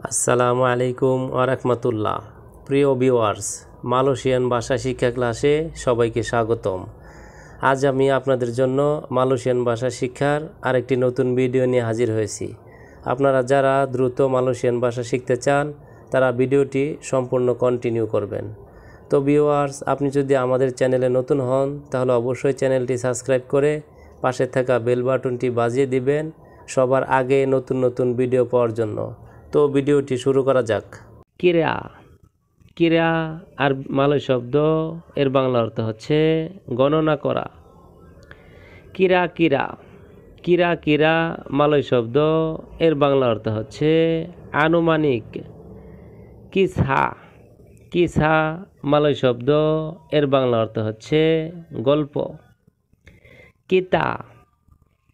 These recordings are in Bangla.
আসসালামু আলাইকুম ওয়া রাহমাতুল্লাহ। প্রিয় ভিউয়ার্স, মালয়েশিয়ান ভাষা শিক্ষা ক্লাসে সবাইকে স্বাগতম। আজ আমি আপনাদের জন্য মালয়েশিয়ান ভাষা শিক্ষার আরেকটি নতুন ভিডিও নিয়ে হাজির হয়েছি। আপনারা যারা দ্রুত মালয়েশিয়ান ভাষা শিখতে চান তারা ভিডিওটি সম্পূর্ণ কন্টিনিউ করবেন। তো ভিউয়ার্স, আপনি যদি আমাদের চ্যানেলে নতুন হন তাহলে অবশ্যই চ্যানেলটি সাবস্ক্রাইব করে পাশে থাকা বেল বাটনটি বাজিয়ে দিবেন সবার আগে নতুন নতুন ভিডিও পাওয়ার জন্য। তো ভিডিওটি শুরু করা যাক। কিরা কিরা আর মালয় শব্দ, এর বাংলা অর্থ হচ্ছে গণনা করা। কিরা কিরা কিরা কিরা মালয় শব্দ, এর বাংলা অর্থ হচ্ছে আনুমানিক। কিসা কিসা মালয় শব্দ, এর বাংলা অর্থ হচ্ছে গল্প। কিতা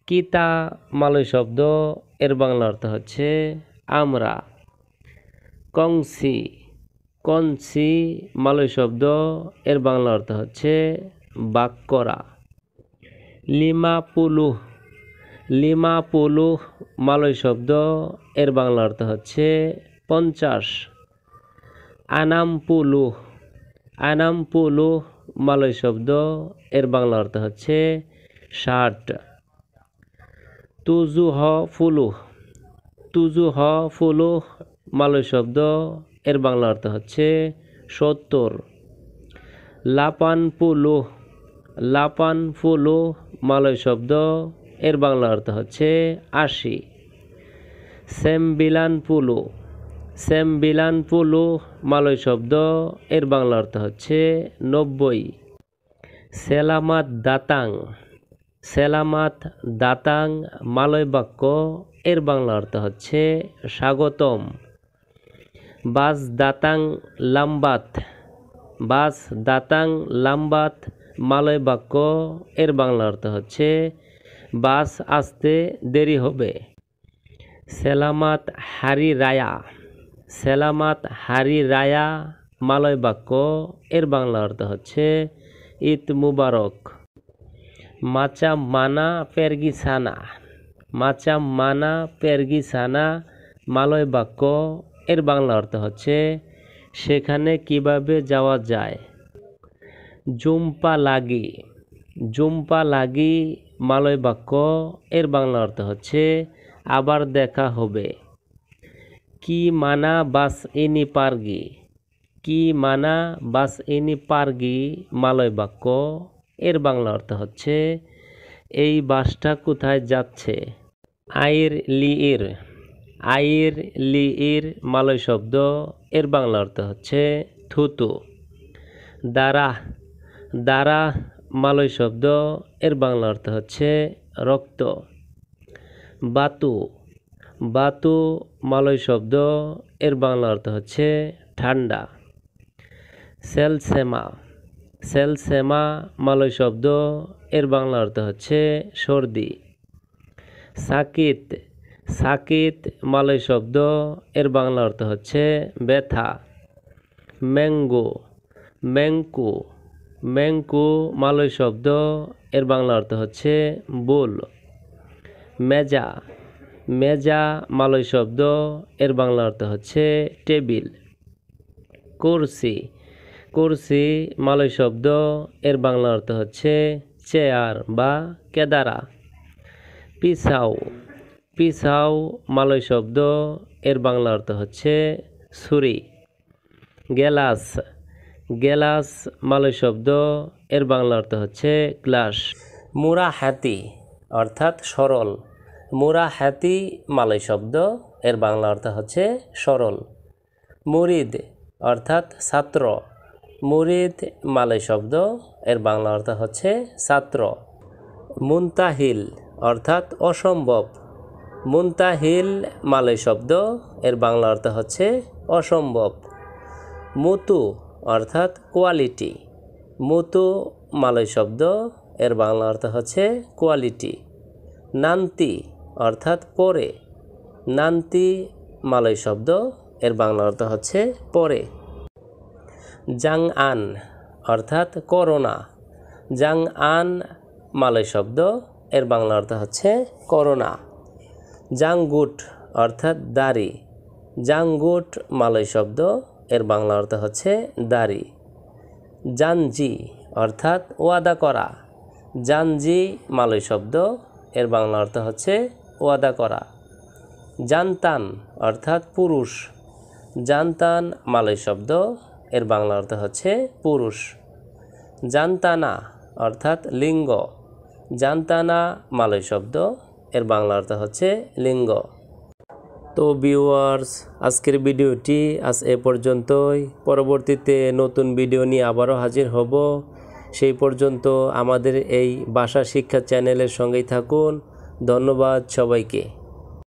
কিতা মালয় শব্দ, এর বাংলা অর্থ হচ্ছে আমরা। কংসি কনসি মালয় শব্দ, এর বাংলা অর্থ হচ্ছে বাক করা। লিমাপুলুহ লিমাপুলুহ মালয় শব্দ, এর বাংলা অর্থ হচ্ছে 50। আনামপুলুহ আনামপুলুহ মালয় শব্দ, এর বাংলা অর্থ হচ্ছে 60। তুজুহ ফুলুহ তুজুহ ফুলুহ মালয় শব্দ, এর বাংলা অর্থ হচ্ছে 70। লাপানপুলুহ লাপানপুলুহ মালয় শব্দ, এর বাংলা অর্থ হচ্ছে 80। সেমবিলানপুলু সেমবিলানপুলুহ মালয় শব্দ, এর বাংলা অর্থ হচ্ছে 90। সেলামাত দাতাং সেলামাত দাতাং মালয় বাক্য, এর বাংলা অর্থ হচ্ছে স্বাগতম। বাস দাতাং লাম্বাত বাস দাতাং লাম্বাত মালয় বাক্য, এর বাংলা অর্থ হচ্ছে বাস আসতে দেরি হবে। সেলামাত হারি রায়া সেলামাত হারি রায়া মালয় বাক্য, এর বাংলা অর্থ হচ্ছে ঈদ মুবারক। মাচাম মানা পেরগিসানা মাচাম মানা পেরগিসানা মালয় বাক্য, এর বাংলা অর্থ হচ্ছে সেখানে কিভাবে যাওয়া যায়। জুম্পা লাগি জুম্পা লাগি মালয় বাক্য, এর বাংলা অর্থ হচ্ছে আবার দেখা হবে। কি মানা বাস ইনি পারগি কি মানা বাস ইনি পারগি মালয় বাক্য, এর বাংলা অর্থ হচ্ছে এই বাসটা কোথায় যাচ্ছে। আইর লিইর আইর লিইর মালয় শব্দ, এর বাংলা অর্থ হচ্ছে থুতু। দারা দারা মালয় শব্দ, এর বাংলা অর্থ হচ্ছে রক্ত। বাতু বাতু মালয় শব্দ, এর বাংলা অর্থ হচ্ছে ঠান্ডা। সেলসেমা সেলসেমা মালয় শব্দ, এর বাংলা অর্থ হচ্ছে সর্দি। সাকিত সাকিত মালয় শব্দ, এর বাংলা অর্থ হচ্ছে ব্যথা। ম্যাঙ্গো ম্যাঙ্কু ম্যাঙ্কু মালয় শব্দ, এর বাংলা অর্থ হচ্ছে বুল। মেজা মেজা মালয় শব্দ, এর বাংলা অর্থ হচ্ছে টেবিল। কুরসি কুরসি মালয় শব্দ, এর বাংলা অর্থ হচ্ছে চেয়ার বা কেদারা। পিসাও পিসাও মালয় শব্দ, এর বাংলা অর্থ হচ্ছে ছুরি। গেলাস গেলাস মালয় শব্দ, এর বাংলা অর্থ হচ্ছে গ্লাস। মুরা হাতি অর্থাৎ সরল। মুরা হাতি মালয় শব্দ, এর বাংলা অর্থ হচ্ছে সরল। মুরিদ অর্থাৎ ছাত্র। মুরিদ মালয় শব্দ, এর বাংলা অর্থ হচ্ছে ছাত্র। মুনতাহিল অর্থাৎ অসম্ভব। মুনতাহিল মালয় শব্দ, এর বাংলা অর্থ হচ্ছে অসম্ভব। মুতু অর্থাৎ কোয়ালিটি। মুতু মালয় শব্দ, এর বাংলা অর্থ হচ্ছে কোয়ালিটি। নান্তি অর্থাৎ পরে। নান্তি মালয় শব্দ, এর বাংলা অর্থ হচ্ছে পরে। জাং আন অর্থাৎ করোনা। জাং আন মালয় শব্দ, এর বাংলা অর্থ হচ্ছে করোনা। জাংগুট অর্থাৎ দাড়ি। জাঙ্গুট মালয় শব্দ, এর বাংলা অর্থ হচ্ছে দাড়ি। জানজি অর্থাৎ ওয়াদা করা, জানজি মালয় শব্দ, এর বাংলা অর্থ হচ্ছে ওয়াদা করা। জানতান অর্থাৎ পুরুষ, জানতান মালয় শব্দ, এর বাংলা অর্থ হচ্ছে পুরুষ। জানতানা অর্থাৎ লিঙ্গ, জানতানা মালয় শব্দ, এর বাংলা অর্থ হচ্ছে লিঙ্গ। তো ভিউয়ার্স, আজকের ভিডিওটি আজ এ পর্যন্তই। পরবর্তীতে নতুন ভিডিও নিয়ে আবারও হাজির হব। সেই পর্যন্ত আমাদের এই ভাষা শিক্ষা চ্যানেলের সঙ্গেই থাকুন। ধন্যবাদ সবাইকে।